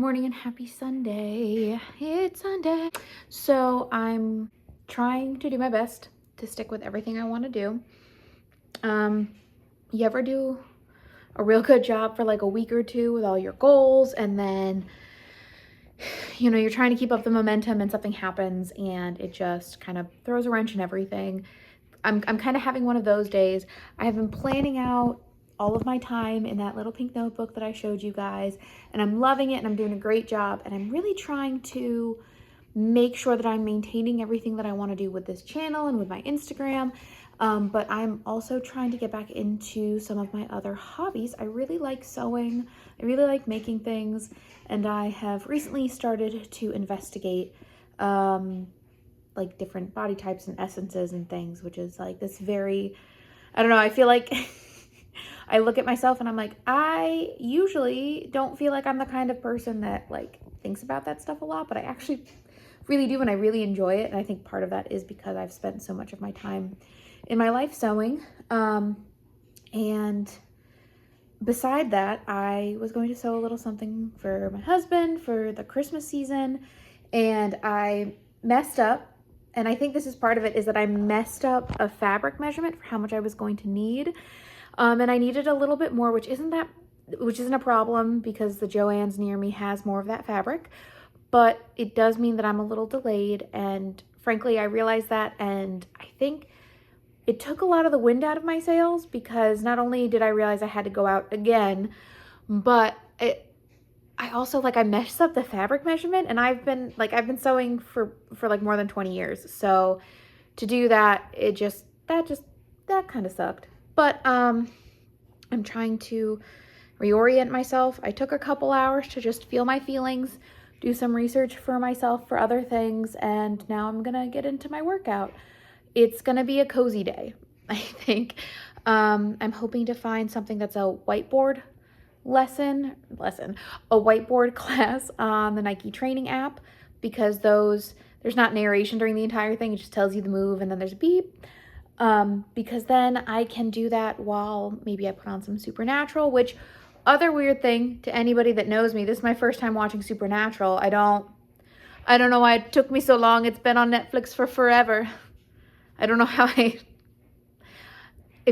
morning and happy Sunday. It's Sunday. So I'm trying to do my best to stick with everything I want to do. You ever do a real good job for like a week or two with all your goals, and then you're trying to keep up the momentum and something happens and it just kind of throws a wrench in everything. I'm kind of having one of those days. I have been planning out all of my time in that little pink notebook that I showed you guys, and I'm loving it and I'm doing a great job, and I'm really trying to make sure that I'm maintaining everything that I want to do with this channel and with my Instagram. But I'm also trying to get back into some of my other hobbies. I really like sewing. I really like making things, and I have recently started to investigate like different body types and essences and things, which is like this very, I don't know, I feel like I look at myself and I'm like, I usually don't feel like I'm the kind of person that like thinks about that stuff a lot, but I actually really do, and I really enjoy it. And I think part of that is because I've spent so much of my time in my life sewing. And beside that, I was going to sew a little something for my husband for the Christmas season, and I messed up. And I think this is part of it, is that I messed up a fabric measurement for how much I was going to need. And I needed a little bit more, which isn't a problem because the Joann's near me has more of that fabric, but it does mean that I'm a little delayed. And frankly, I realized that, and I think it took a lot of the wind out of my sails, because not only did I realize I had to go out again, but I also I messed up the fabric measurement, and I've been sewing for like more than 20 years. So to do that, that kind of sucked. But I'm trying to reorient myself. I took a couple hours to just feel my feelings, do some research for myself for other things, and now I'm gonna get into my workout. It's gonna be a cozy day, I think. I'm hoping to find something that's a whiteboard a whiteboard class on the Nike training app, because there's not narration during the entire thing. It just tells you the move and then there's a beep. Because then I can do that while maybe I put on some Supernatural, which, other weird thing to anybody that knows me, this is my first time watching Supernatural. I don't know why it took me so long. It's been on Netflix for forever. I don't know how if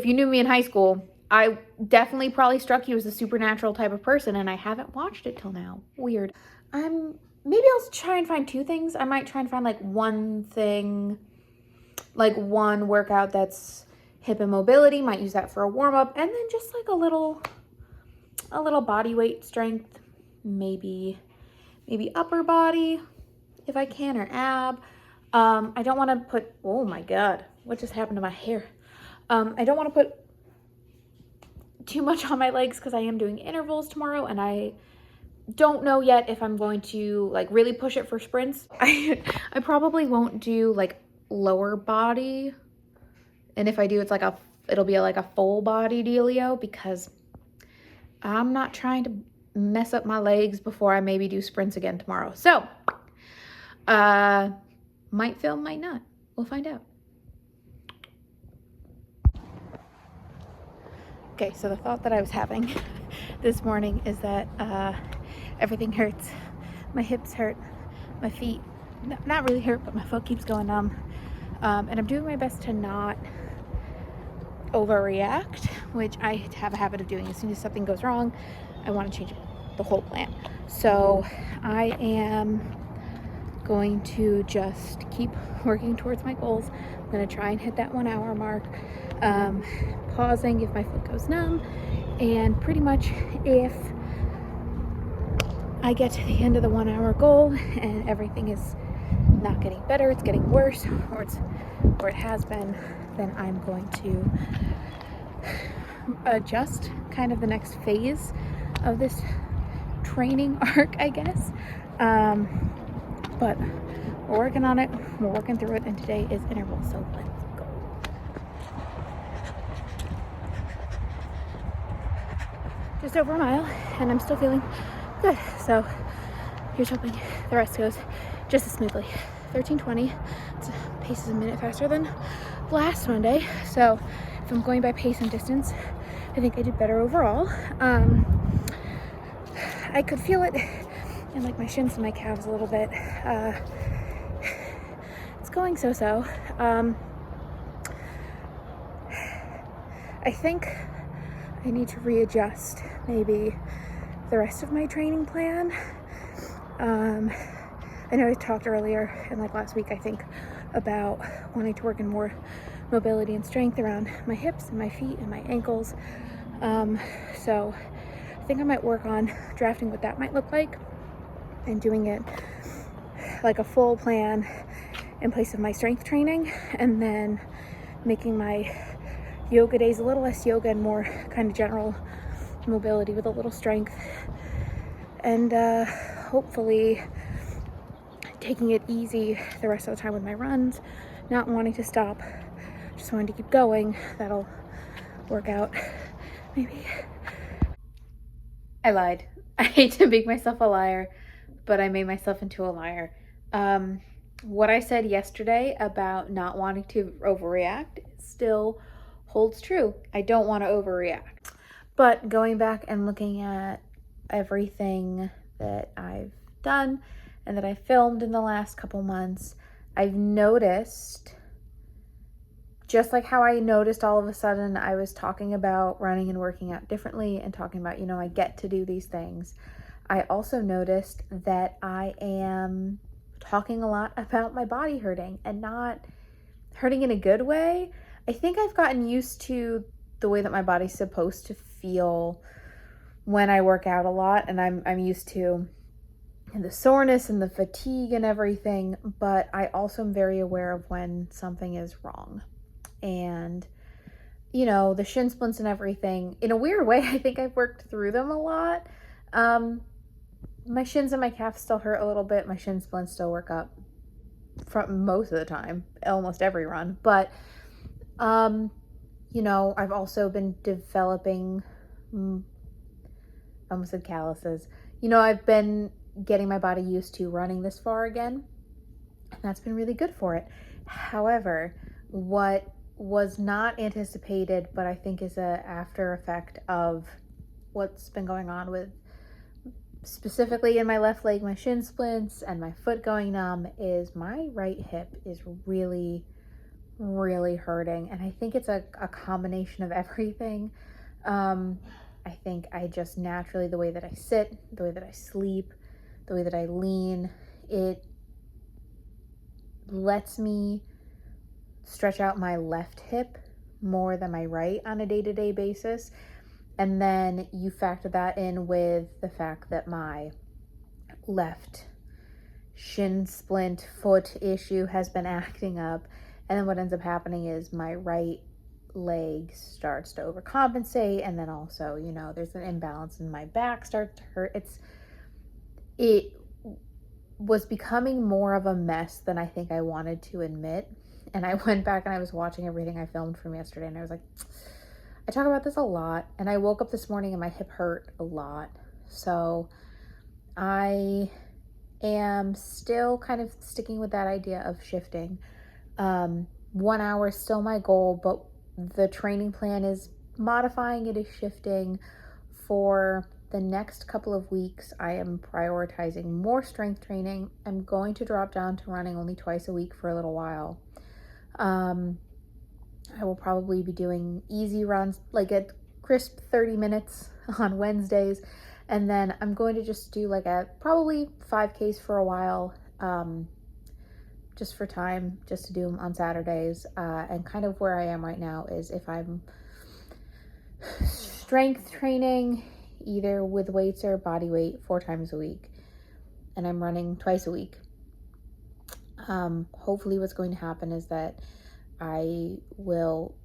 you knew me in high school, I definitely probably struck you as a Supernatural type of person, and I haven't watched it till now. Weird. Maybe I'll try and find two things. I might try and find like one thing, like one workout that's hip and mobility, might use that for a warm-up, and then just like a little body weight strength, maybe upper body if I can, or ab. I don't want to put, oh my god, what just happened to my hair? I don't want to put too much on my legs because I am doing intervals tomorrow, and I don't know yet if I'm going to like really push it for sprints. I probably won't do like lower body, and if I do, it'll be like a full body dealio, because I'm not trying to mess up my legs before I maybe do sprints again tomorrow. So might film, might not, we'll find out. Okay, so the thought that I was having this morning is that everything hurts. My hips hurt, my feet not really hurt, but my foot keeps going numb. And I'm doing my best to not overreact, which I have a habit of doing. As soon as something goes wrong, I want to change the whole plan. So I am going to just keep working towards my goals. I'm going to try and hit that 1 hour mark, pausing if my foot goes numb, and pretty much if I get to the end of the 1 hour goal and everything is not getting better, it's getting worse, or it has been, then I'm going to adjust kind of the next phase of this training arc, I guess. But we're working on it, we're working through it, and today is interval, so let's go. Just over a mile, and I'm still feeling good, so here's hoping the rest goes just as smoothly. 13:20, it's pace is a minute faster than last Monday, so if I'm going by pace and distance, I think I did better overall. I could feel it and like my shins and my calves a little bit. It's going so-so. I think I need to readjust maybe the rest of my training plan. I know I talked earlier in like last week, I think, about wanting to work in more mobility and strength around my hips and my feet and my ankles. So I think I might work on drafting what that might look like and doing it like a full plan in place of my strength training, and then making my yoga days a little less yoga and more kind of general mobility with a little strength, and hopefully taking it easy the rest of the time with my runs, not wanting to stop, just wanting to keep going. That'll work out, maybe. I lied. I hate to make myself a liar, but I made myself into a liar. What I said yesterday about not wanting to overreact still holds true. I don't want to overreact. But going back and looking at everything that I've done and that I filmed in the last couple months, I've noticed, just like how I noticed all of a sudden I was talking about running and working out differently and talking about, I get to do these things. I also noticed that I am talking a lot about my body hurting, and not hurting in a good way. I think I've gotten used to the way that my body's supposed to feel when I work out a lot, and I'm used to the soreness and the fatigue and everything, but I also am very aware of when something is wrong. And the shin splints and everything, in a weird way, I think I've worked through them a lot. My shins and my calves still hurt a little bit. My shin splints still work up from most of the time, almost every run. But, I've also been developing, I almost said calluses. I've been getting my body used to running this far again, and that's been really good for it. However, what was not anticipated, but I think is a after effect of what's been going on with, specifically in my left leg, my shin splints and my foot going numb, is my right hip is really, really hurting. And I think it's a combination of everything. I think I just naturally, the way that I sit, the way that I sleep, the way that I lean, it lets me stretch out my left hip more than my right on a day-to-day basis. And then you factor that in with the fact that my left shin splint foot issue has been acting up. And then what ends up happening is my right leg starts to overcompensate. And then also, there's an imbalance and my back starts to hurt. It was becoming more of a mess than I think I wanted to admit. And I went back and I was watching everything I filmed from yesterday, and I was like, I talk about this a lot, and I woke up this morning and my hip hurt a lot. So I am still kind of sticking with that idea of shifting. 1 hour is still my goal, but the training plan is modifying, it is shifting. For the next couple of weeks, I am prioritizing more strength training. I'm going to drop down to running only twice a week for a little while. I will probably be doing easy runs, like a crisp 30 minutes on Wednesdays. And then I'm going to just do probably 5Ks for a while, just for time, just to do them on Saturdays. And kind of where I am right now is if I'm strength training, either with weights or body weight, 4 times a week, and I'm running twice a week. Hopefully what's going to happen is that I will,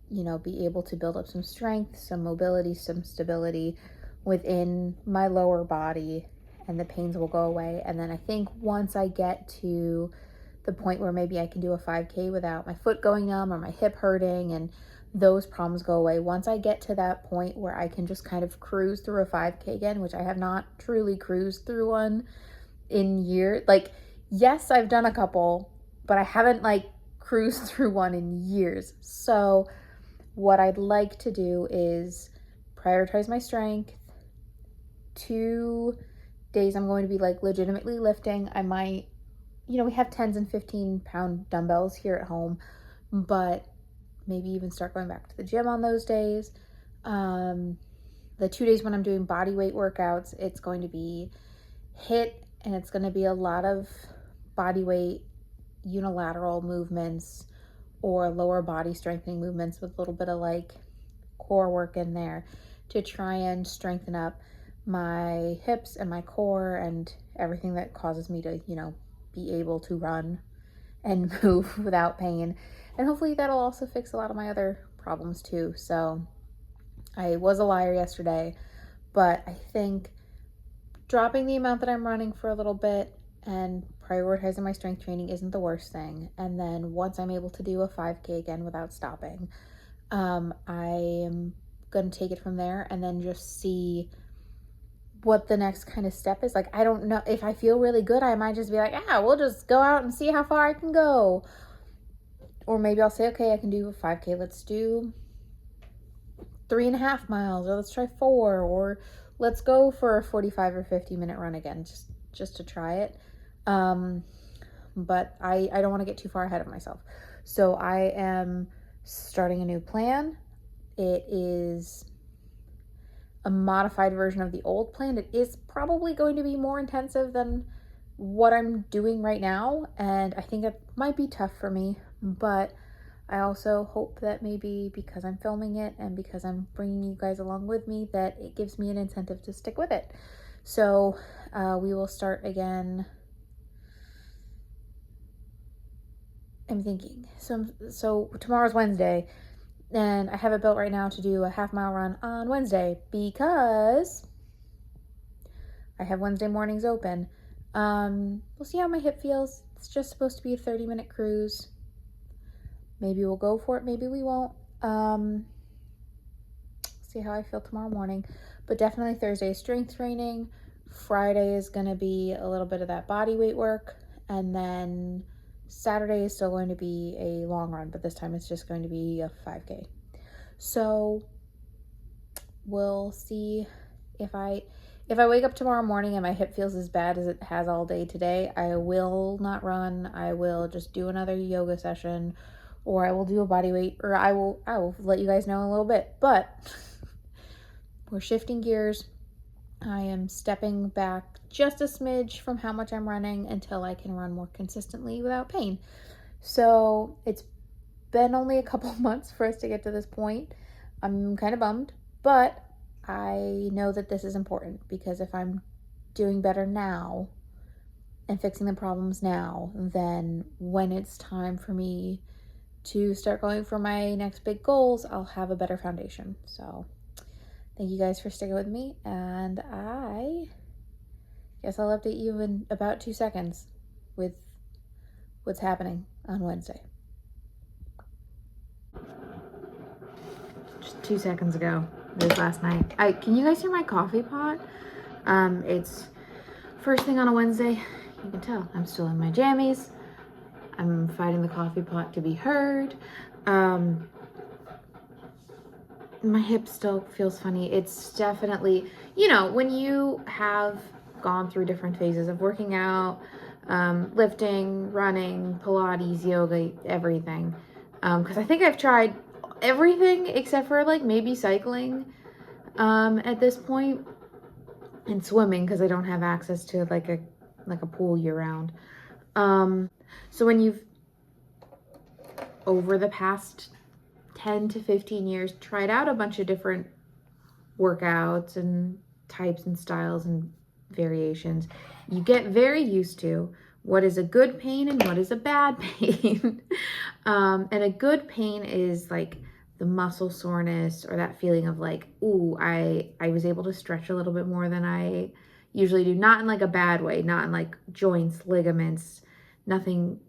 be able to build up some strength, some mobility, some stability within my lower body, and the pains will go away. And then I think once I get to the point where maybe I can do a 5K without my foot going numb or my hip hurting and those problems go away, once I get to that point where I can just kind of cruise through a 5K again, which I have not truly cruised through one in years. Yes, I've done a couple, but I haven't cruised through one in years. So what I'd like to do is prioritize my strength, 2 days I'm going to be like legitimately lifting, I might, we have 10s and 15-pound dumbbells here at home, but maybe even start going back to the gym on those days. The 2 days when I'm doing body weight workouts, it's going to be HIIT, and it's going to be a lot of body weight unilateral movements or lower body strengthening movements with a little bit of like core work in there to try and strengthen up my hips and my core and everything that causes me to, be able to run and move without pain. And hopefully that'll also fix a lot of my other problems too. So I was a liar yesterday, but I think dropping the amount that I'm running for a little bit and prioritizing my strength training isn't the worst thing. And then once I'm able to do a 5K again without stopping, I am going to take it from there and then just see what the next kind of step is. Like, I don't know, if I feel really good, I might just be like, we'll just go out and see how far I can go. Or maybe I'll say, okay, I can do a 5K. Let's do 3.5 miles, or let's try 4, or let's go for a 45 or 50-minute run again, just to try it. But I don't want to get too far ahead of myself. So I am starting a new plan. It is a modified version of the old plan. It is probably going to be more intensive than what I'm doing right now, and I think it might be tough for me, but I also hope that maybe because I'm filming it and because I'm bringing you guys along with me, that it gives me an incentive to stick with it. So we will start again. I'm thinking. So tomorrow's Wednesday, and I have it built right now to do a half-mile run on Wednesday because I have Wednesday mornings open. We'll see how my hip feels. It's just supposed to be a 30-minute cruise. Maybe we'll go for it, maybe we won't. See how I feel tomorrow morning. But definitely Thursday is strength training. Friday is going to be a little bit of that body weight work. And then Saturday is still going to be a long run, but this time it's just going to be a 5K. So we'll see if I wake up tomorrow morning and my hip feels as bad as it has all day today, I will not run. I will just do another yoga session, or I will do a body weight, or I will let you guys know in a little bit. But we're shifting gears. I am stepping back just a smidge from how much I'm running until I can run more consistently without pain. So it's been only a couple months for us to get to this point. I'm kind of bummed, but I know that this is important, because if I'm doing better now and fixing the problems now, then when it's time for me to start going for my next big goals, I'll have a better foundation. So thank you guys for sticking with me, and I guess I'll update you in about 2 seconds with what's happening on Wednesday. Just 2 seconds ago. It was last night. Can you guys hear my coffee pot? It's first thing on a Wednesday. You can tell I'm still in my jammies. I'm fighting the coffee pot to be heard. My hip still feels funny. It's definitely, when you have gone through different phases of working out, lifting, running, Pilates, yoga, everything. Because I think I've tried everything except for like maybe cycling at this point, and swimming because I don't have access to like a pool year round. So when you've, over the past 10 to 15 years, tried out a bunch of different workouts and types and styles and variations, you get very used to what is a good pain and what is a bad pain. And a good pain is like the muscle soreness, or that feeling of like, ooh, I was able to stretch a little bit more than I usually do. Not in like a bad way, not in like joints, ligaments, nothing.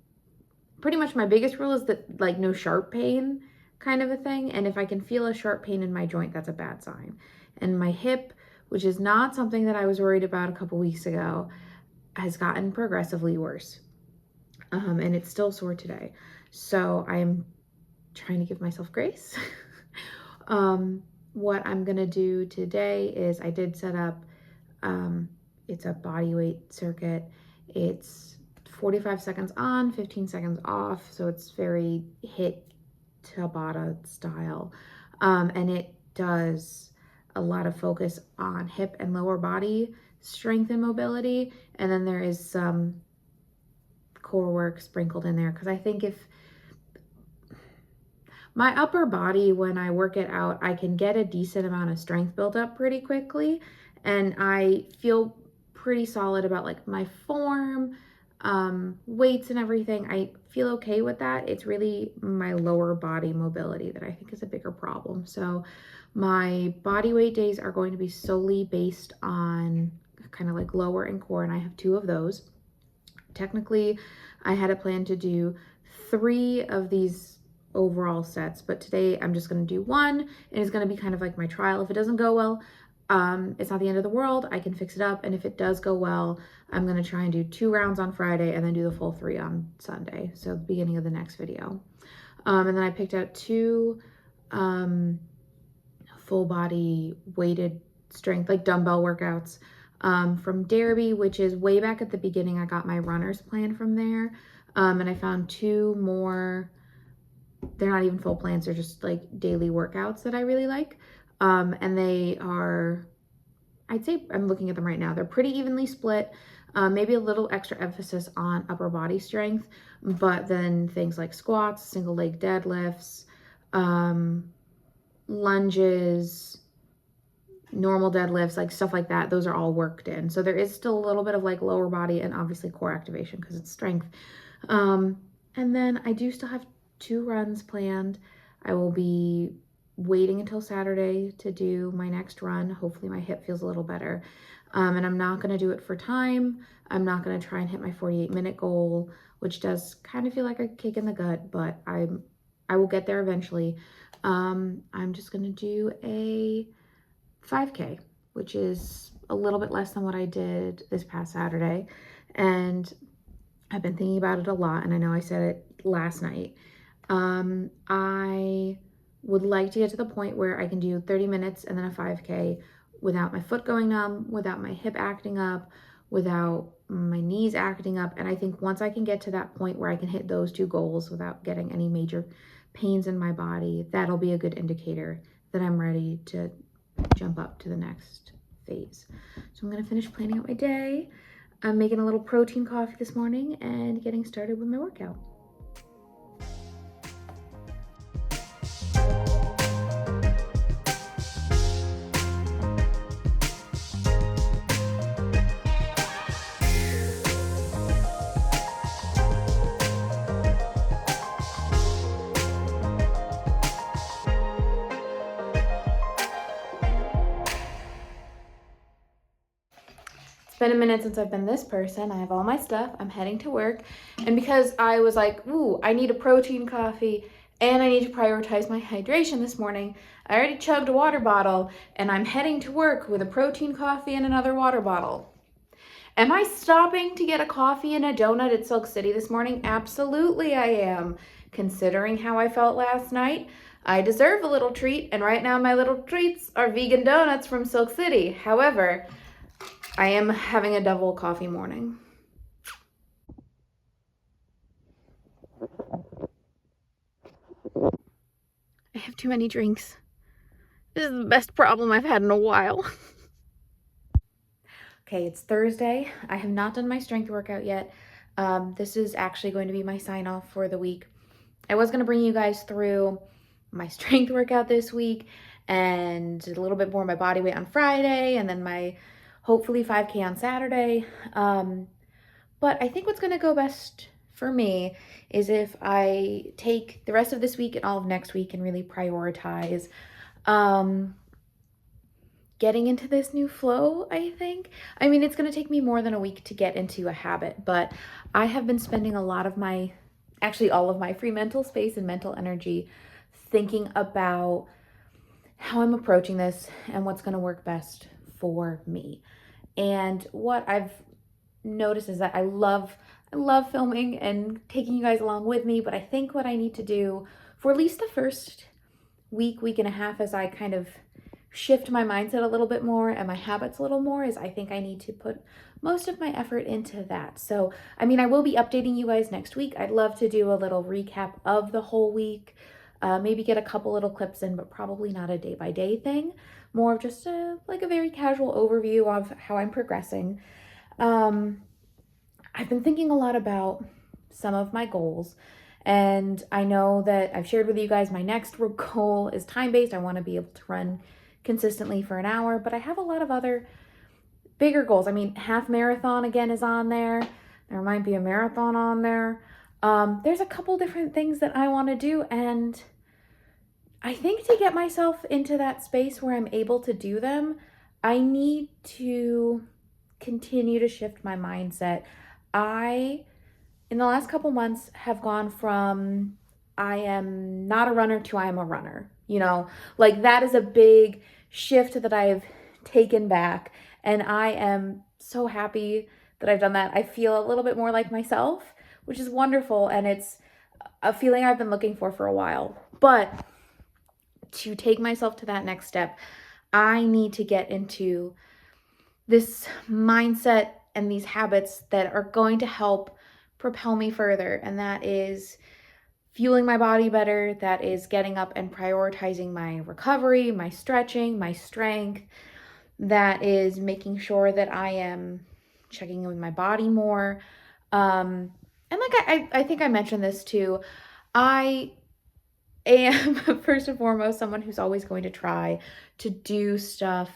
Pretty much my biggest rule is that like no sharp pain kind of a thing. And if I can feel a sharp pain in my joint, that's a bad sign. And my hip, which is not something that I was worried about a couple weeks ago, has gotten progressively worse. And it's still sore today. So I'm trying to give myself grace. What I'm gonna do today is I did set up it's a body weight circuit. It's 45 seconds on, 15 seconds off. So it's very hit Tabata style. And it does a lot of focus on hip and lower body strength and mobility. And then there is some core work sprinkled in there. Cause I think if my upper body, when I work it out, I can get a decent amount of strength built up pretty quickly. And I feel pretty solid about like my form, weights and everything. I feel okay with that. It's really my lower body mobility that I think is a bigger problem. So my body weight days are going to be solely based on kind of like lower and core, and I have 2 of those. Technically, I had a plan to do 3 of these overall sets, but today I'm just going to do 1, and it's going to be kind of like my trial. If it doesn't go well, it's not the end of the world. I can fix it up, and if it does go well, I'm going to try and do 2 rounds on Friday and then do the full 3 on Sunday, so the beginning of the next video. And then I picked out 2 full body weighted strength, like dumbbell workouts, from Derby, which is way back at the beginning. I got my runner's plan from there. And I found 2 more, they're not even full plans, they're just like daily workouts that I really like. And they are, I'd say, I'm looking at them right now, they're pretty evenly split, maybe a little extra emphasis on upper body strength, but then things like squats, single leg deadlifts, lunges, normal deadlifts, like stuff like that, those are all worked in. So there is still a little bit of like lower body and obviously core activation because it's strength. And then I do still have 2 runs planned. I will be waiting until Saturday to do my next run. Hopefully my hip feels a little better. And I'm not going to do it for time. I'm not going to try and hit my 48-minute goal, which does kind of feel like a kick in the gut, but I will get there eventually. I'm just going to do a 5K, which is a little bit less than what I did this past Saturday. And I've been thinking about it a lot, and I know I said it last night. I would like to get to the point where I can do 30 minutes and then a 5K without my foot going numb, without my hip acting up, without my knees acting up. And I think once I can get to that point where I can hit those 2 goals without getting any major pains in my body, that'll be a good indicator that I'm ready to jump up to the next phase. So I'm going to finish planning out my day. I'm making a little protein coffee this morning and getting started with my workout. It's been a minute since I've been this person. I have all my stuff. I'm heading to work. And because I was like, ooh, I need a protein coffee and I need to prioritize my hydration this morning, I already chugged a water bottle and I'm heading to work with a protein coffee and another water bottle. Am I stopping to get a coffee and a donut at Silk City this morning? Absolutely I am. Considering how I felt last night, I deserve a little treat, and right now my little treats are vegan donuts from Silk City. However, I am having a double coffee morning. I have too many drinks. This is the best problem I've had in a while. Okay, it's Thursday. I have not done my strength workout yet. This is actually going to be my sign off for the week. I was going to bring you guys through my strength workout this week and a little bit more of my body weight on Friday, and then my hopefully 5K on Saturday. But I think what's going to go best for me is if I take the rest of this week and all of next week and really prioritize getting into this new flow, I think. I mean, it's going to take me more than a week to get into a habit, but I have been spending a lot of my, actually all of my free mental space and mental energy thinking about how I'm approaching this and what's going to work best for me. And what I've noticed is that I love filming and taking you guys along with me, but I think what I need to do for at least the first week and a half as I kind of shift my mindset a little bit more and my habits a little more is I think I need to put most of my effort into that. So, I mean, I will be updating you guys next week. I'd love to do a little recap of the whole week, maybe get a couple little clips in, but probably not a day-by-day thing. More of just like a very casual overview of how I'm progressing. I've been thinking a lot about some of my goals, and I know that I've shared with you guys my next goal is time-based. I want to be able to run consistently for an hour, but I have a lot of other bigger goals. I mean, half marathon again is on there. There might be a marathon on there. There's a couple different things that I want to do, and I think to get myself into that space where I'm able to do them, I need to continue to shift my mindset. In the last couple months, have gone from I am not a runner to I am a runner. You know, like that is a big shift that I've taken back, and I am so happy that I've done that. I feel a little bit more like myself, which is wonderful, and it's a feeling I've been looking for a while. But to take myself to that next step, I need to get into this mindset and these habits that are going to help propel me further. And that is fueling my body better. That is getting up and prioritizing my recovery, my stretching, my strength. That is making sure that I am checking in with my body more. And like I think I mentioned this too. I am first and foremost someone who's always going to try to do stuff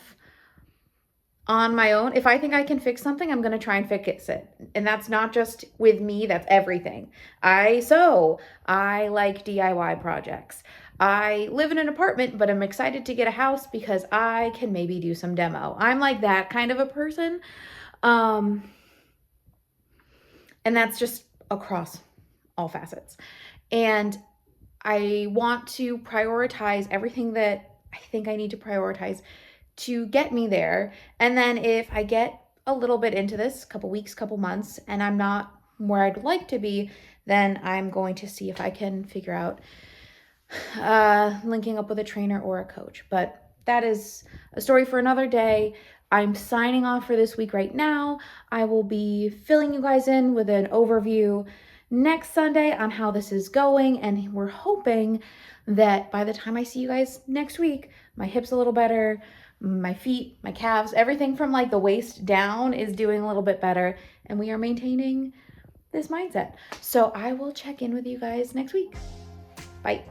on my own. If I think I can fix something, I'm going to try and fix it. And that's not just with me, that's everything. I like DIY projects. I live in an apartment, but I'm excited to get a house because I can maybe do some demo. I'm like that kind of a person. And that's just across all facets. And I want to prioritize everything that I think I need to prioritize to get me there. And then if I get a little bit into this, couple weeks, couple months, and I'm not where I'd like to be, then I'm going to see if I can figure out linking up with a trainer or a coach. But that is a story for another day. I'm signing off for this week right now. I will be filling you guys in with an overview next Sunday on how this is going, and we're hoping that by the time I see you guys next week, my hip's a little better, my feet, my calves, everything from like the waist down is doing a little bit better, and we are maintaining this mindset. So I will check in with you guys next week. Bye.